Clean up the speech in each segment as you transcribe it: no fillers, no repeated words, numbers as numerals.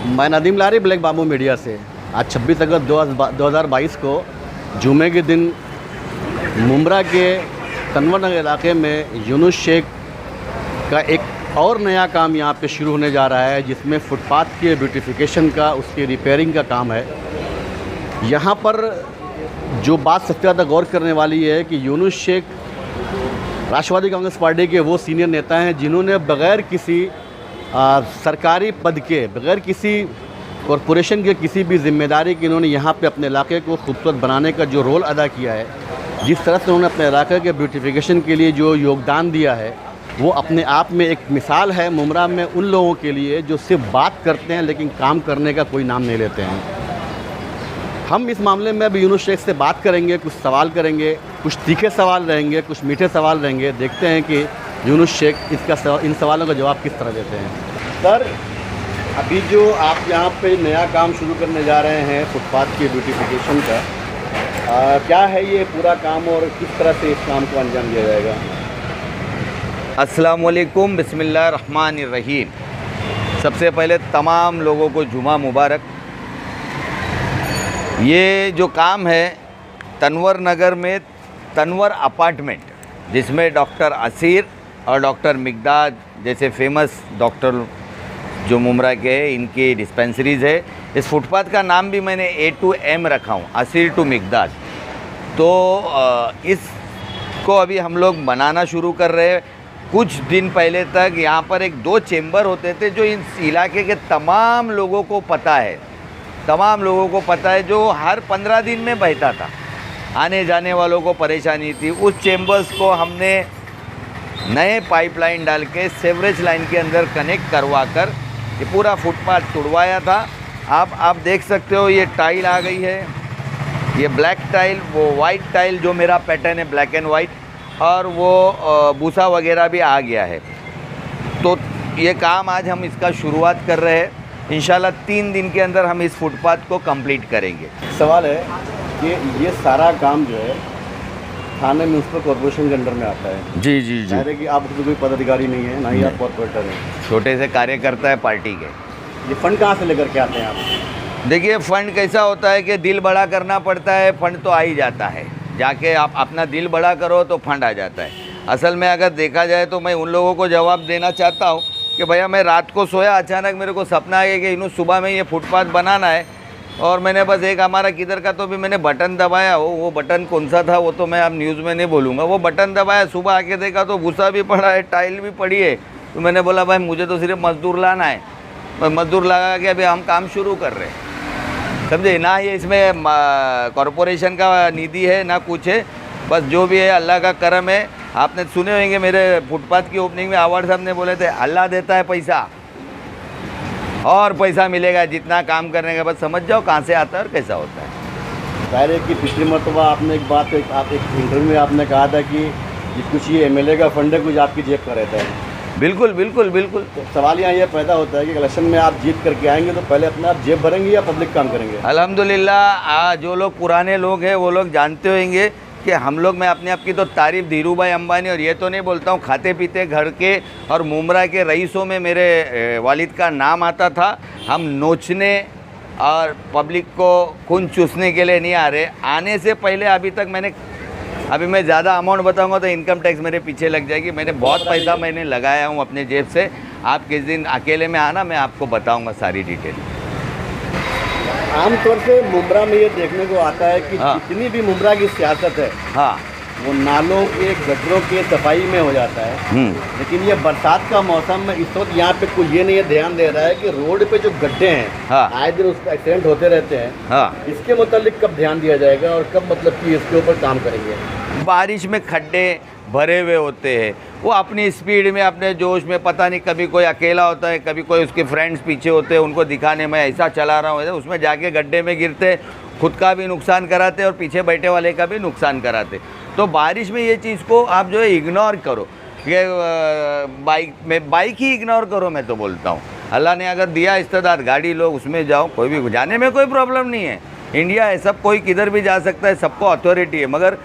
मैं नदीम लारी, black bamboo media से। आज 26 अगस्त 2022 को जुमे के दिन मुमरा के तनवर नगर इलाके में यूनुस शेख का एक और नया काम यहाँ पे शुरू होने जा रहा है, जिसमें फुटपाथ के ब्यूटिफिकेशन का, उसकी रिपेयरिंग का काम है। यहाँ पर जो बात सबसे ज़्यादा गौर करने वाली है कि यूनुस शेख राष्ट्रवादी कांग्रेस पार्टी के वो सीनियर नेता हैं जिन्होंने बग़ैर किसी सरकारी पद के, बग़ैर किसी कॉरपोरेशन के किसी भी जिम्मेदारी के, इन्होंने यहाँ पे अपने इलाके को खूबसूरत बनाने का जो रोल अदा किया है, जिस तरह से उन्होंने अपने इलाके के ब्यूटिफिकेशन के लिए जो योगदान दिया है, वो अपने आप में एक मिसाल है मुमरा में उन लोगों के लिए जो सिर्फ बात करते हैं लेकिन काम करने का कोई नाम नहीं लेते हैं। हम इस मामले में अभी यूनुस शेख से बात करेंगे, कुछ सवाल करेंगे, कुछ तीखे सवाल रहेंगे, कुछ मीठे सवाल रहेंगे। देखते हैं कि यूनुस शेख इन सवालों का जवाब किस तरह देते हैं। सर, अभी जो आप यहाँ पे नया काम शुरू करने जा रहे हैं फुटपाथ की ब्यूटिफिकेशन का, क्या है ये पूरा काम और किस तरह से इस काम को अंजाम दिया जाएगा? अस्सलाम वालेकुम, बिस्मिल्लाह रहमान रहीम। सबसे पहले तमाम लोगों को जुमा मुबारक। ये जो काम है तनवर नगर में तनवर अपार्टमेंट, जिसमें डॉक्टर असीर और डॉक्टर मिकदाद जैसे फेमस डॉक्टर जो मुमरा के हैं, इनकी डिस्पेंसरीज़ है। इस फुटपाथ का नाम भी मैंने A to M रखा हूँ, असीर टू मिकदाद। तो इसको अभी हम लोग बनाना शुरू कर रहे हैं। कुछ दिन पहले तक यहाँ पर एक दो चेंबर होते थे जो इस इलाके के तमाम लोगों को पता है, जो हर 15 दिन में बहता था, आने जाने वालों को परेशानी थी। उस चेंबर्स को हमने नए पाइपलाइन डाल के सेवरेज लाइन के अंदर कनेक्ट करवा कर ये पूरा फुटपाथ तुड़वाया था। आप देख सकते हो, ये टाइल आ गई है, ये ब्लैक टाइल, वो वाइट टाइल जो मेरा पैटर्न है ब्लैक एंड वाइट, और वो भूसा वगैरह भी आ गया है। तो ये काम आज हम इसका शुरुआत कर रहे हैं। इंशाल्लाह 3 दिन के अंदर हम इस फुटपाथ को कंप्लीट करेंगे। सवाल है कि ये सारा काम जो है थाने म्यूनसिपल कॉर्पोरेशन के अंडर में आता है। जी जी जी। है कि आप कोई पदाधिकारी नहीं है, ना ही आप कॉर्पोरेटर हैं, छोटे से कार्यकर्ता है पार्टी के। ये फंड कहाँ से लेकर के आते हैं आप? देखिए, फ़ंड कैसा होता है कि दिल बड़ा करना पड़ता है, फ़ंड तो आ ही जाता है। जाके आप अपना दिल बड़ा करो तो फंड आ जाता है। असल में अगर देखा जाए तो मैं उन लोगों को जवाब देना चाहता हूँ कि भैया, मैं रात को सोया, अचानक मेरे को सपना आ गया कि इन्हों सुबह में ये फुटपाथ बनाना है, और मैंने बस एक हमारा किधर का तो भी मैंने बटन दबाया। वो बटन कौन सा था वो तो मैं अब न्यूज़ में नहीं बोलूँगा। वो बटन दबाया, सुबह आके देखा तो भूसा भी पड़ा है, टाइल भी पड़ी है। तो मैंने बोला भाई, मुझे तो सिर्फ मज़दूर लाना है। मैं मज़दूर लगा के अभी हम काम शुरू कर रहे हैं, समझे ना। ये इसमें कॉरपोरेशन का निधि है ना कुछ है, बस जो भी है अल्लाह का करम है। आपने सुने होंगे मेरे फुटपाथ की ओपनिंग में आवाड़ साहब ने बोले थे, अल्लाह देता है पैसा और पैसा मिलेगा जितना काम करने का, बस समझ जाओ कहाँ से आता है और कैसा होता है। जाहिर है कि पिछली मरतबा आपने एक बात, आप एक इंटरव्यू में आपने कहा था कि कुछ ये MLA का फंड है, कुछ आपकी जेब का रहता है। बिल्कुल बिल्कुल बिल्कुल। तो सवाल यहाँ ये पैदा होता है कि इलेक्शन में आप जीत करके आएंगे तो पहले अपना आप जेब भरेंगे या पब्लिक काम करेंगे? अल्हम्दुलिल्लाह, जो लोग पुराने लोग हैं वो लोग जानते होंगे कि हम लोग, मैं अपने आप की तो तारीफ़ धीरू भाई अंबानी, और ये तो नहीं बोलता हूँ, खाते पीते घर के और मुमरा के रईसों में मेरे वालिद का नाम आता था। हम नोचने और पब्लिक को खून चूसने के लिए नहीं आ रहे। आने से पहले अभी मैं ज़्यादा अमाउंट बताऊंगा तो इनकम टैक्स मेरे पीछे लग जाएगी। मैंने बहुत पैसा मैंने लगाया हूँ अपने जेब से। आप किस दिन अकेले में आना, मैं आपको बताऊंगा सारी डिटेल। आमतौर से मुमरा में ये देखने को आता है कि जितनी भी मुमरा की सियासत है, हाँ, वो नालों के, गटरों के सफाई में हो जाता है। लेकिन ये बरसात का मौसम में इस वक्त यहाँ पे कोई ये नहीं ध्यान दे रहा है कि रोड पे जो गड्ढे हैं, हाँ, आए दिन उस पर एक्सीडेंट होते रहते हैं। हाँ, इसके मुतालिक कब ध्यान दिया जाएगा और कब मतलब कि इसके ऊपर काम करेंगे? बारिश में खड्डे भरे हुए होते हैं, वो अपनी स्पीड में, अपने जोश में, पता नहीं कभी कोई अकेला होता है, कभी कोई उसके फ्रेंड्स पीछे होते हैं, उनको दिखाने में ऐसा चला रहा हूँ, उसमें जाके गड्ढे में गिरते, खुद का भी नुकसान कराते और पीछे बैठे वाले का भी नुकसान कराते। तो बारिश में ये चीज़ को आप जो है इग्नोर करो। ये बाइक ही इग्नोर करो, मैं तो बोलता हूँ। अल्लाह ने अगर दिया इस्तेदाद, गाड़ी लो, उसमें जाओ, कोई भी, जाने में कोई प्रॉब्लम नहीं है। इंडिया है, सब कोई किधर भी जा सकता है, सबको अथॉरिटी है। मगर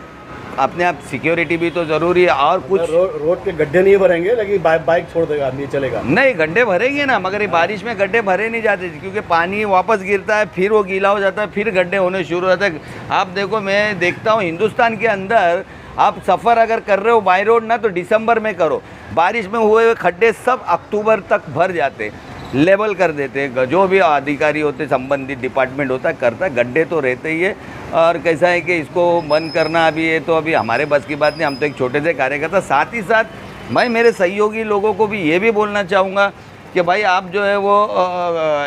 अपने आप सिक्योरिटी भी तो ज़रूरी है। और कुछ रोड के गड्ढे नहीं भरेंगे, लेकिन बाइक छोड़ देगा आदमी, चलेगा नहीं, गड्ढे भरेंगे ना, मगर ये बारिश में गड्ढे भरे नहीं जाते क्योंकि पानी वापस गिरता है, फिर वो गीला हो जाता है, फिर गड्ढे होने शुरू हो जाते हैं। आप देखो, मैं देखता हूँ हिंदुस्तान के अंदर आप सफ़र अगर कर रहे हो बाई रोड ना, तो दिसंबर में करो। बारिश में हुए हुए खड्डे सब अक्टूबर तक भर जाते, लेवल कर देते हैं। जो भी अधिकारी होते, संबंधित डिपार्टमेंट होता है, करता है, गड्ढे तो रहते ही है। और कैसा है कि इसको बंद करना अभी ये तो अभी हमारे बस की बात नहीं, हम तो एक छोटे से कार्यकर्ता। साथ ही साथ मैं मेरे सहयोगी लोगों को भी ये भी बोलना चाहूँगा कि भाई आप जो है वो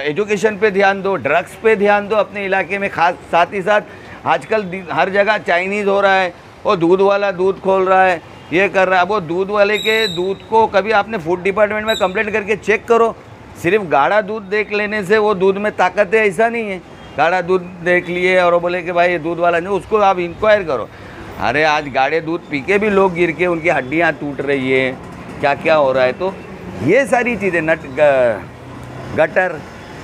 एजुकेशन पे ध्यान दो, ड्रग्स पे ध्यान दो अपने इलाके में खास। साथ ही साथ आजकल हर जगह चाइनीज़ हो रहा है, वो दूध वाला दूध खोल रहा है, ये कर रहा है। वो दूध वाले के दूध को कभी आपने फूड डिपार्टमेंट में कंप्लेंट करके चेक करो। सिर्फ गाढ़ा दूध देख लेने से वो दूध में ताकत है ऐसा नहीं है। गाढ़ा दूध देख लिए और वो बोले कि भाई ये दूध वाला नहीं, उसको आप इंक्वायर करो। अरे आज गाढ़े दूध पी के भी लोग गिर के उनकी हड्डियाँ टूट रही है, क्या क्या हो रहा है। तो ये सारी चीज़ें गटर,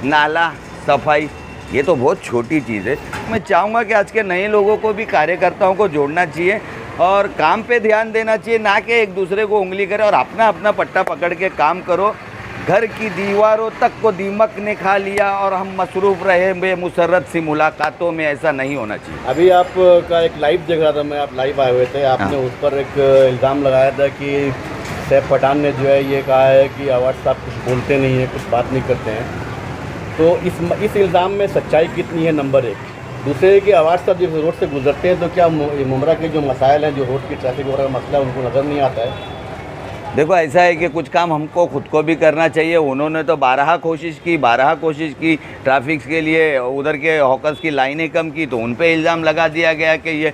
नाला, सफाई, ये तो बहुत छोटी चीज़ है। मैं चाहूँगा कि आज के नए लोगों को भी कार्यकर्ताओं को जोड़ना चाहिए और काम पे ध्यान देना चाहिए, ना कि एक दूसरे को उंगली करे और अपना अपना पट्टा पकड़ के काम करो। घर की दीवारों तक को दीमक ने खा लिया और हम मसरूफ़ रहे बेमुसर्रत सी मुलाकातों में, ऐसा नहीं होना चाहिए। अभी आपका एक लाइव देख रहा था मैं, आप लाइव आए हुए थे, आपने उस पर एक इल्ज़ाम लगाया था कि सैफ पठान ने जो है ये कहा है कि अवार्ड साहब कुछ बोलते नहीं हैं, कुछ बात नहीं करते हैं। तो इस इल्ज़ाम में सच्चाई कितनी है, नंबर एक। दूसरे कि अवार्ड साहब जब रोड से गुजरते हैं तो क्या मुमरा के जो मसाइल हैं, जो रोड की ट्रैफिक वगैरह का मसला है, उनको नज़र नहीं आता है? देखो ऐसा है कि कुछ काम हमको खुद को भी करना चाहिए। उन्होंने तो 12 कोशिश की ट्रैफिक के लिए, उधर के हॉकर्स की लाइनें कम की, तो उन पे इल्ज़ाम लगा दिया गया कि ये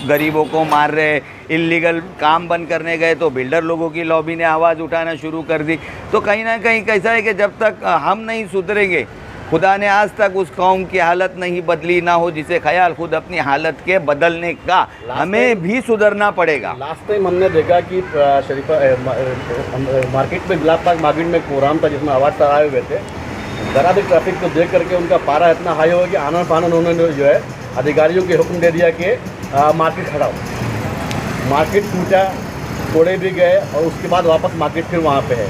गरीबों को मार रहे। इल्लीगल काम बंद करने गए तो बिल्डर लोगों की लॉबी ने आवाज़ उठाना शुरू कर दी। तो कहीं ना कहीं कैसा है कि जब तक हम नहीं सुधरेंगे, खुदा ने आज तक उस कौम की हालत नहीं बदली, ना हो जिसे ख्याल खुद अपनी हालत के बदलने का, हमें भी सुधरना पड़ेगा। लास्ट टाइम हमने देखा कि शरीफा मार्केट में, गुलाब बाग मार्केट में एक प्रोग्राम था जिसमें अवार्ड साहब आए हुए थे। ज़रा भी ट्रैफिक को देख करके उनका पारा इतना हाई हो गया कि आनन फानन उन्होंने जो है अधिकारियों के हुक्म दे दिया कि मार्केट खड़ा हो। मार्केट टूटा, तोड़े भी गए और उसके बाद वापस मार्केट फिर वहाँ पे है।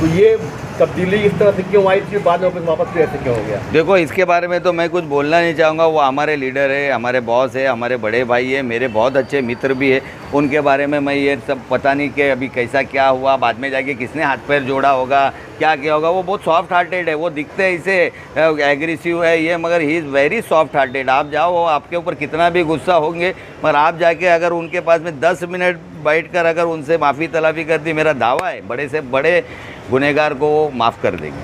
तो ये तब्दीली इस तरह से क्यों आई थी, बाद में वापस फिर ऐसे क्यों हो गया? देखो इसके बारे में तो मैं कुछ बोलना नहीं चाहूँगा। वो हमारे लीडर है, हमारे बॉस है, हमारे बड़े भाई है, मेरे बहुत अच्छे मित्र भी है। उनके बारे में मैं ये सब पता नहीं कि अभी कैसा क्या हुआ, बाद में जाके किसने हाथ पैर जोड़ा होगा, क्या किया होगा। वो बहुत सॉफ्ट हार्टेड है, वो दिखते इसे एग्रेसिव है ये, मगर he is very soft hearted. आप जाओ, वो आपके ऊपर कितना भी गुस्सा होंगे, मगर आप जाके अगर उनके पास में 10 मिनट बैठ कर अगर उनसे माफ़ी तलाफ़ी कर दी, मेरा दावा है बड़े से बड़े गुनहगार को वो माफ़ कर देंगे।